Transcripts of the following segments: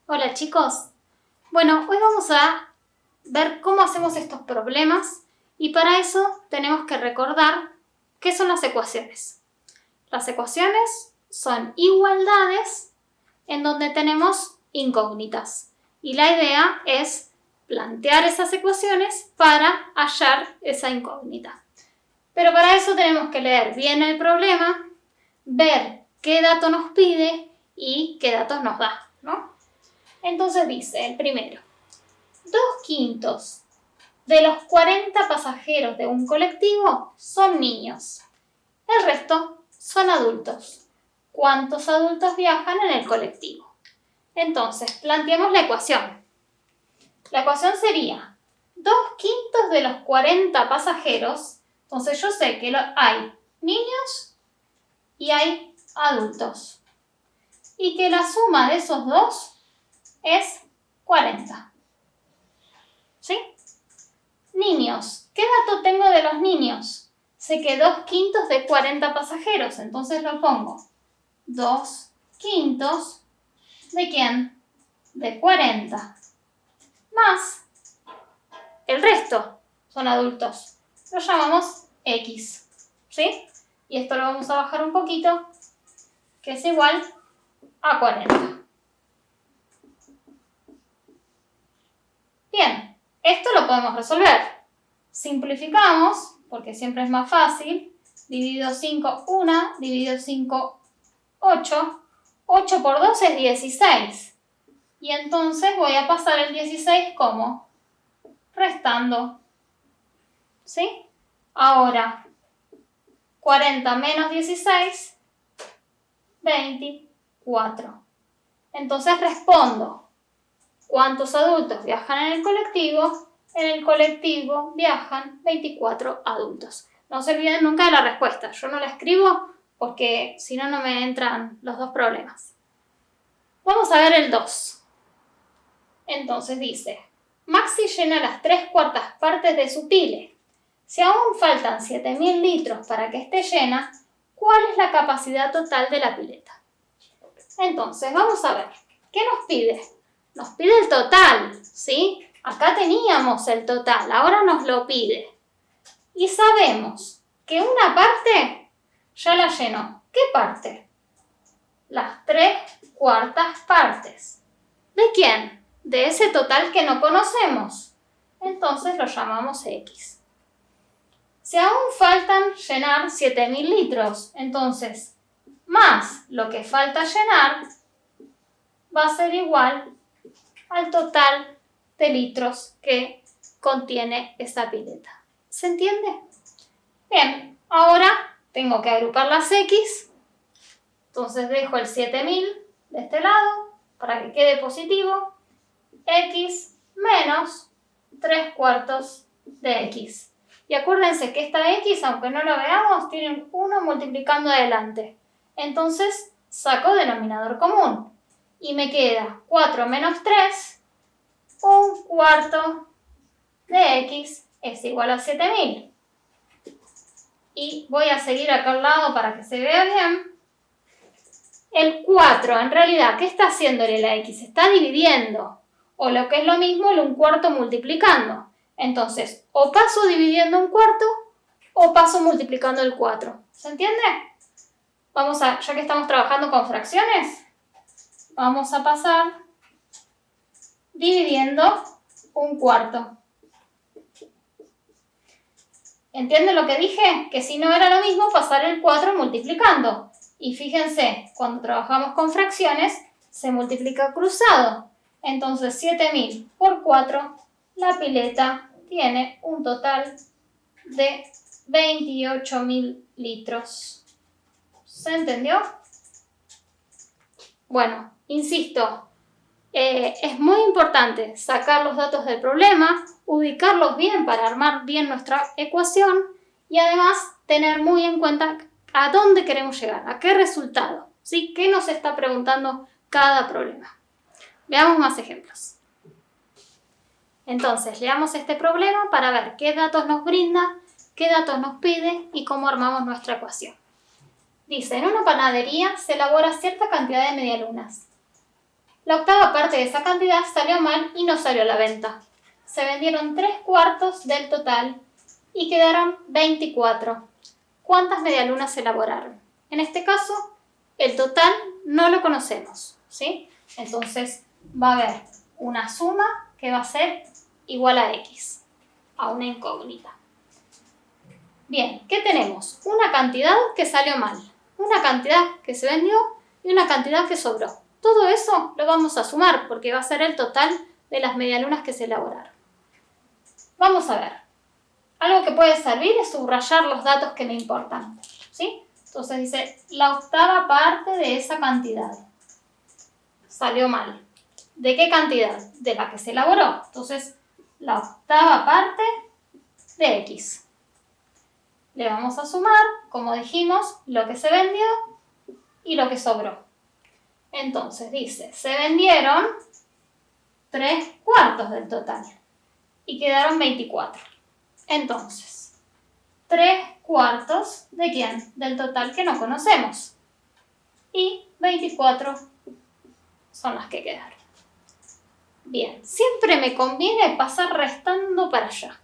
Hola chicos. Bueno, hoy vamos a ver cómo hacemos estos problemas y para eso tenemos que recordar qué son las ecuaciones. Las ecuaciones son igualdades en donde tenemos incógnitas y la idea es plantear esas ecuaciones para hallar esa incógnita. Pero para eso tenemos que leer bien el problema, ver qué dato nos pide y qué datos nos da, ¿no? Entonces dice el primero, 2/5 de los 40 pasajeros de un colectivo son niños. El resto son adultos. ¿Cuántos adultos viajan en el colectivo? Entonces, planteamos la ecuación. La ecuación sería 2/5 de los 40 pasajeros. Entonces yo sé que hay niños y hay adultos. Y que la suma de esos dos es 40. ¿Sí? Niños. ¿Qué dato tengo de los niños? Sé que 2/5 de 40 pasajeros, entonces lo pongo. 2/5 ¿de quién? De 40. Más el resto son adultos. Lo llamamos X. ¿Sí? Y esto lo vamos a bajar un poquito, que es igual a 40. Bien, esto lo podemos resolver. Simplificamos, porque siempre es más fácil. Dividido 5, 1. Dividido 5, 8. 8 por 2 es 16. Y entonces voy a pasar el 16 como restando. ¿Sí? Ahora, 40 menos 16, 24. Entonces respondo. ¿Cuántos adultos viajan en el colectivo? En el colectivo viajan 24 adultos. No se olviden nunca de la respuesta. Yo no la escribo porque si no, no me entran los dos problemas. Vamos a ver el 2. Entonces dice, Maxi llena las 3/4 partes de su pile. Si aún faltan 7.000 litros para que esté llena, ¿cuál es la capacidad total de la pileta? Entonces, vamos a ver. ¿Qué nos pide? Nos pide el total, ¿sí? Acá teníamos el total, ahora nos lo pide. Y sabemos que una parte ya la llenó. ¿Qué parte? Las 3/4 partes. ¿De quién? De ese total que no conocemos. Entonces lo llamamos X. Si aún faltan llenar 7.000 litros, entonces más lo que falta llenar va a ser igual al total de litros que contiene esa pileta. ¿Se entiende? Bien, ahora tengo que agrupar las X. Entonces dejo el 7.000 de este lado para que quede positivo. X menos 3/4 de X. Y acuérdense que esta X, aunque no lo veamos, tiene un 1 multiplicando adelante. Entonces saco denominador común. Y me queda 4 menos 3, 1/4 de X es igual a 7.000. Y voy a seguir acá al lado para que se vea bien. El 4, en realidad, ¿qué está haciéndole la X? Está dividiendo. O lo que es lo mismo, el 1/4 multiplicando. Entonces, o paso dividiendo 1/4 o paso multiplicando el 4. ¿Se entiende? Vamos a, ya que estamos trabajando con fracciones, vamos a pasar dividiendo 1/4. ¿Entienden lo que dije? Que si no era lo mismo pasar el 4 multiplicando. Y fíjense, cuando trabajamos con fracciones, se multiplica cruzado. Entonces 7.000 por 4, la pileta tiene un total de 28.000 litros. ¿Se entendió? Bueno, insisto, es muy importante sacar los datos del problema, ubicarlos bien para armar bien nuestra ecuación y además tener muy en cuenta a dónde queremos llegar, a qué resultado, ¿sí? ¿Qué nos está preguntando cada problema? Veamos más ejemplos. Entonces, leamos este problema para ver qué datos nos brinda, qué datos nos pide y cómo armamos nuestra ecuación. Dice, en una panadería se elabora cierta cantidad de medialunas. La octava parte de esa cantidad salió mal y no salió a la venta. Se vendieron 3/4 del total y quedaron 24. ¿Cuántas medialunas se elaboraron? En este caso, el total no lo conocemos, ¿sí? Entonces, va a haber una suma que va a ser igual a X, a una incógnita. Bien, ¿qué tenemos? Una cantidad que salió mal, una cantidad que se vendió y una cantidad que sobró. Todo eso lo vamos a sumar porque va a ser el total de las medialunas que se elaboraron. Vamos a ver. Algo que puede servir es subrayar los datos que me importan, ¿sí? Entonces dice, la octava parte de esa cantidad salió mal. ¿De qué cantidad? De la que se elaboró. Entonces, la octava parte de X. Le vamos a sumar, como dijimos, lo que se vendió y lo que sobró. Entonces dice, se vendieron 3/4 del total y quedaron 24. Entonces, 3/4 ¿de quién? Del total que no conocemos. Y 24 son las que quedaron. Bien, siempre me conviene pasar restando para allá.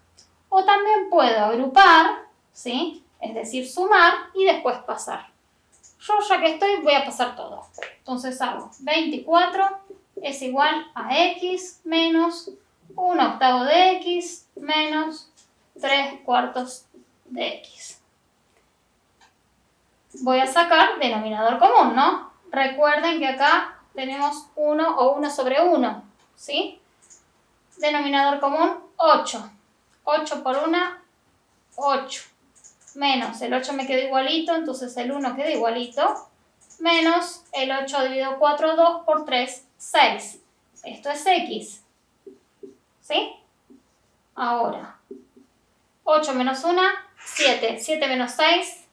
O también puedo agrupar, ¿sí? Es decir, sumar y después pasar. Yo ya que estoy voy a pasar todo. Entonces hago 24 es igual a X menos 1/8 de X menos 3/4 de X. Voy a sacar denominador común, ¿no? Recuerden que acá tenemos 1 o 1 sobre 1, ¿sí? Denominador común, 8. 8 por 1, 8. Menos, el 8 me quedó igualito, entonces el 1 queda igualito. Menos el 8 dividido 4, 2 por 3, 6. Esto es X. ¿Sí? Ahora, 8 menos 1, 7. 7 menos 6,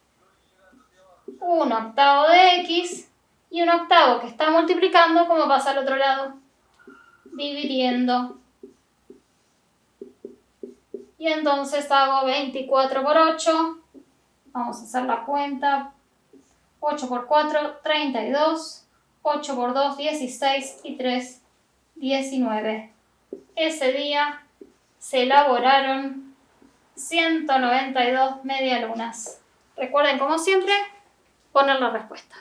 1/8 de X. Y 1/8 que está multiplicando, ¿cómo pasa al otro lado? Dividiendo. Y entonces hago 24 por 8. Vamos a hacer la cuenta. 8 por 4, 32. 8 por 2, 16. Y 3, 19. Ese día se elaboraron 192 medialunas. Recuerden, como siempre, poner la respuesta.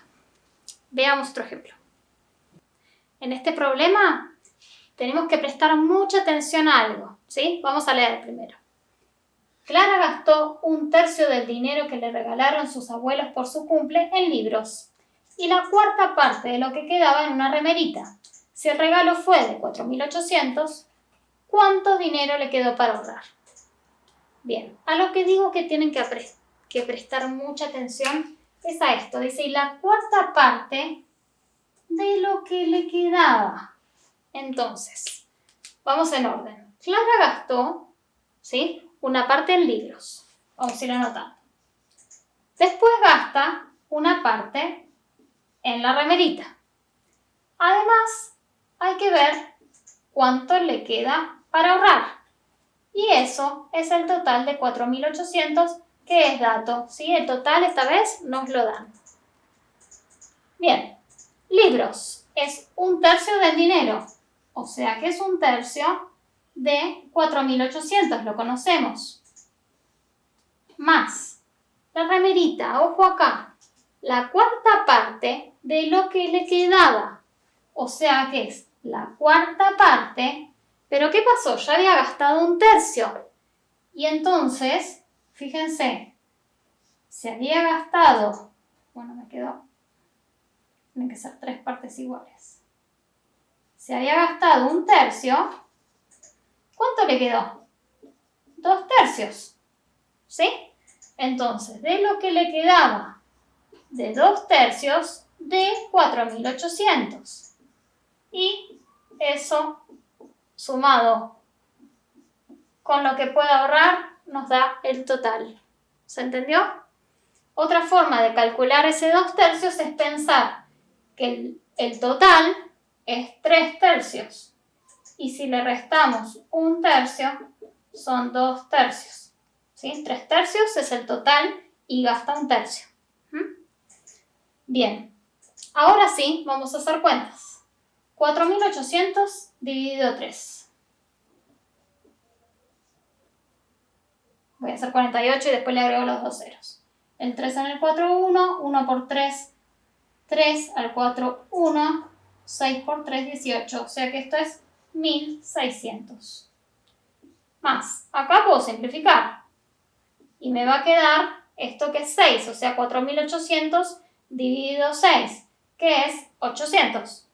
Veamos otro ejemplo. En este problema tenemos que prestar mucha atención a algo, ¿sí? Vamos a leer primero. Clara gastó 1/3 del dinero que le regalaron sus abuelos por su cumple en libros y la 1/4 parte de lo que quedaba en una remerita. Si el regalo fue de 4.800, ¿cuánto dinero le quedó para ahorrar? Bien, a lo que digo que tienen que prestar mucha atención es a esto. Dice, y la 1/4 parte de lo que le quedaba. Entonces, vamos en orden. Clara gastó, ¿sí?, una parte en libros. Vamos a ir anotando. Después gasta una parte en la remerita. Además, hay que ver cuánto le queda para ahorrar. Y eso es el total de 4.800, que es dato, ¿sí? El total esta vez nos lo dan. Bien, libros es 1/3 del dinero, o sea que es 1/3 de 4.800, lo conocemos. Más la remerita, ojo acá, la 1/4 parte de lo que le quedaba, o sea que es la 1/4 parte. Pero ¿qué pasó? Ya había gastado 1/3. Y entonces, fíjense, se había gastado, bueno, me quedó, tienen que ser 3 partes iguales. Se había gastado 1/3. ¿Cuánto le quedó? 2/3. ¿Sí? Entonces, de lo que le quedaba de 2/3 de 4.800. Y eso sumado con lo que puede ahorrar nos da el total. ¿Se entendió? Otra forma de calcular ese 2/3 es pensar que el total es 3/3. Y si le restamos 1/3, son 2/3. ¿Sí? 3/3 es el total y gasta 1/3. Bien, ahora sí vamos a hacer cuentas. 4.800 dividido 3. Voy a hacer 48 y después le agrego los dos ceros. El 3 en el 4, 1. 1 por 3, 3 al 4, 1. 6 por 3, 18. O sea que esto es 1.600. Más. Acá puedo simplificar. Y me va a quedar esto que es 6. O sea, 4.800 dividido 6. Que es 800.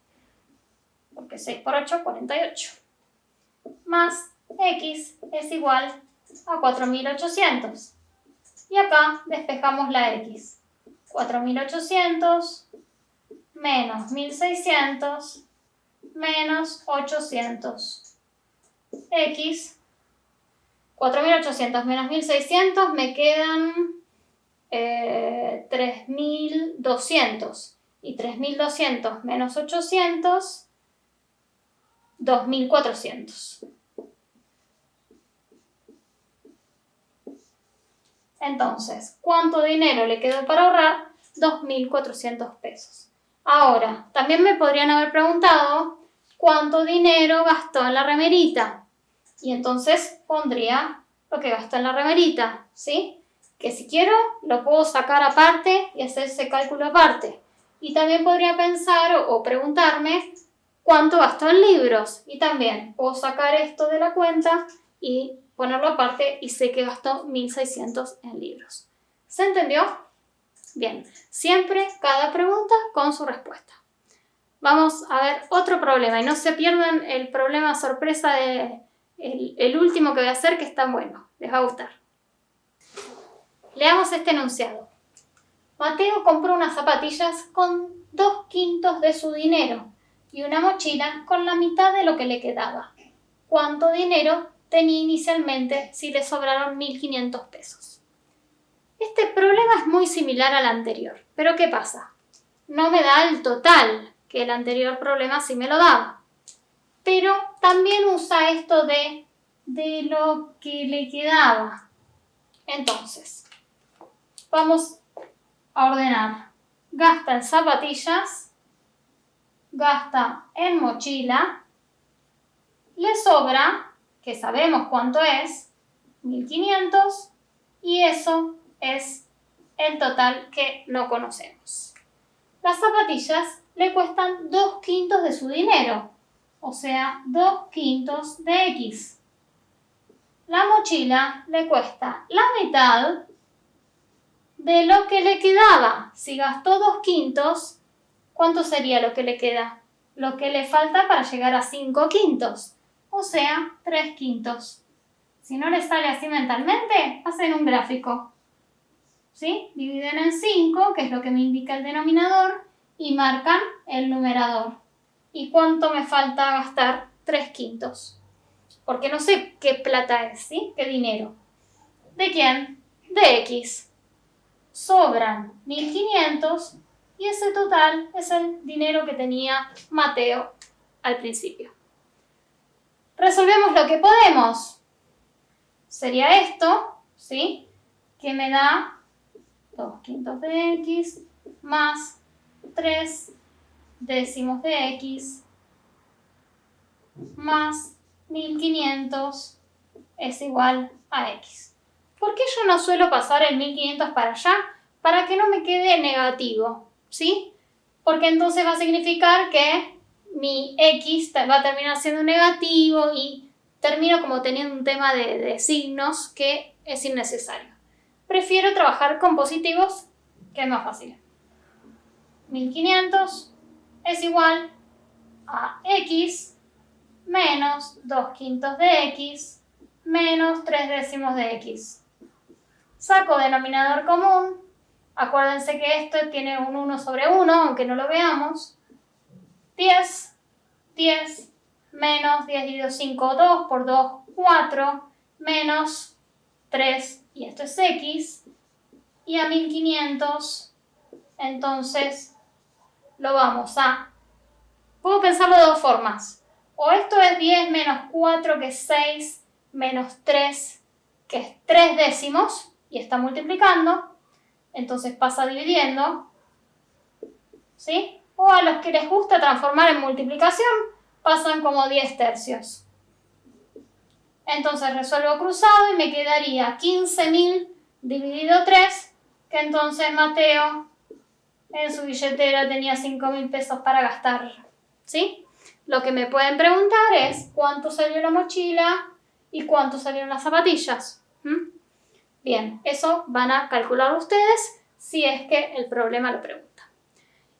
Porque 6 por 8, 48. Más x es igual a 4.800. Y acá despejamos la x. 4.800 menos 1.600 menos 800. X, 4.800 menos 1.600 me quedan 3.200. Y 3.200 menos 800, 2.400. Entonces, ¿cuánto dinero le quedó para ahorrar? 2.400 pesos. Ahora, también me podrían haber preguntado cuánto dinero gastó en la remerita. Y entonces pondría lo que gastó en la remerita, ¿sí? Que si quiero, lo puedo sacar aparte y hacer ese cálculo aparte. Y también podría pensar o preguntarme cuánto gastó en libros. Y también puedo sacar esto de la cuenta y ponerlo aparte y sé que gastó 1.600 en libros. ¿Se entendió? Bien, siempre cada pregunta con su respuesta. Vamos a ver otro problema y no se pierdan el problema sorpresa de el último que voy a hacer, que está bueno, les va a gustar. Leamos este enunciado. Mateo compró unas zapatillas con 2/5 de su dinero y una mochila con la mitad de lo que le quedaba. ¿Cuánto dinero tenía inicialmente si le sobraron 1.500 pesos? Este problema es muy similar al anterior, pero ¿qué pasa? No me da el total, que el anterior problema sí me lo daba. Pero también usa esto de lo que le quedaba. Entonces, vamos a ordenar. Gasta en zapatillas, gasta en mochila, le sobra, que sabemos cuánto es, 1.500, y eso es el total que no conocemos. Las zapatillas le cuestan 2/5 de su dinero, o sea, 2/5 de X. La mochila le cuesta la mitad de lo que le quedaba. Si gastó 2/5, ¿cuánto sería lo que le queda? Lo que le falta para llegar a 5/5, o sea, 3/5. Si no les sale así mentalmente, hacen un gráfico. ¿Sí? Dividen en 5, que es lo que me indica el denominador, y marcan el numerador. ¿Y cuánto me falta gastar? 3/5. Porque no sé qué plata es, ¿sí? ¿Qué dinero? ¿De quién? De X. Sobran 1.500 y ese total es el dinero que tenía Mateo al principio. Resolvemos lo que podemos. Sería esto, ¿sí? Que me da 2/5 de X más 3/10 de X más 1.500 es igual a X. ¿Por qué yo no suelo pasar el 1.500 para allá? Para que no me quede negativo, ¿sí? Porque entonces va a significar que mi X va a terminar siendo negativo y termino como teniendo un tema de signos que es innecesario. Prefiero trabajar con positivos, que es más fácil. 1.500 es igual a X menos 2/5 de X menos 3/10 de X. Saco denominador común. Acuérdense que esto tiene un 1 sobre 1, aunque no lo veamos. 10, 10, menos 10 dividido 5, 2 por 2, 4, menos 3, y esto es X. Y a 1.500, entonces, lo vamos a... Puedo pensarlo de dos formas. O esto es 10 menos 4, que es 6, menos 3, que es 3/10, y está multiplicando. Entonces pasa dividiendo, ¿sí? o a los que les gusta transformar en multiplicación, pasan como 10 tercios. Entonces resuelvo cruzado y me quedaría 15.000 dividido 3, que entonces Mateo en su billetera tenía 5.000 pesos para gastar, ¿sí? Lo que me pueden preguntar es cuánto salió la mochila y cuánto salieron las zapatillas. Bien, eso van a calcular ustedes si es que el problema lo pregunta.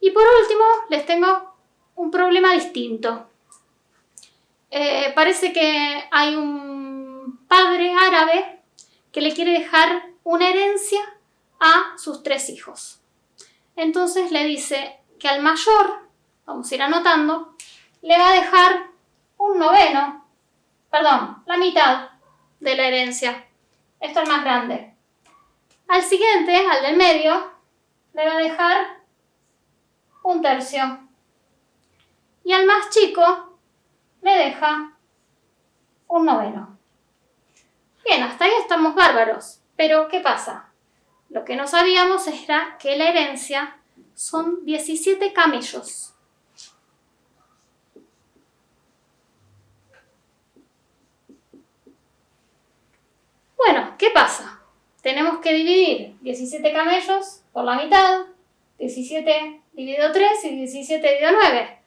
Y por último, les tengo un problema distinto. Parece que hay un padre árabe que le quiere dejar una herencia a sus 3 hijos. Entonces le dice que al mayor, vamos a ir anotando, le va a dejar la mitad de la herencia. Esto es el más grande. Al siguiente, al del medio, le va a dejar 1/3. Y al más chico le deja 1/9. Bien, hasta ahí estamos bárbaros. Pero, ¿qué pasa? Lo que no sabíamos era que la herencia son 17 camellos. Bueno, ¿qué pasa? Tenemos que dividir 17 camellos por la mitad, 17 dividido 3 y 17 dividido 9.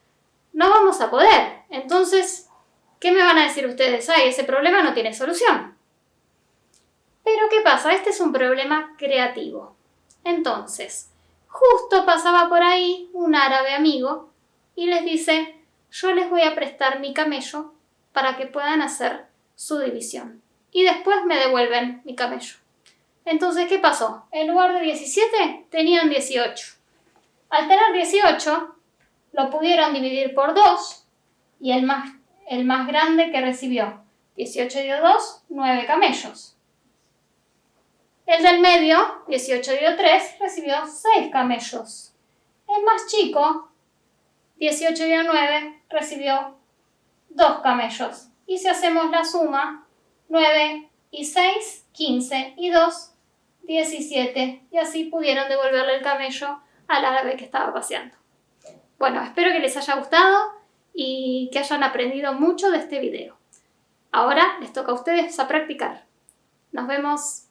No vamos a poder. Entonces, ¿qué me van a decir ustedes? Ay, ese problema no tiene solución. Pero ¿qué pasa? Este es un problema creativo. Entonces, justo pasaba por ahí un árabe amigo y les dice, yo les voy a prestar mi camello para que puedan hacer su división. Y después me devuelven mi camello. Entonces, ¿qué pasó? En lugar de 17, tenían 18. Al tener 18, lo pudieron dividir por 2 y el más grande que recibió 18 dividido 2, 9 camellos. El del medio, 18 dividido 3, recibió 6 camellos. El más chico, 18 dividido 9, recibió 2 camellos. Y si hacemos la suma, 9 y 6, 15 y 2, 17. Y así pudieron devolverle el camello al árabe que estaba paseando. Bueno, espero que les haya gustado y que hayan aprendido mucho de este video. Ahora les toca a ustedes a practicar. Nos vemos.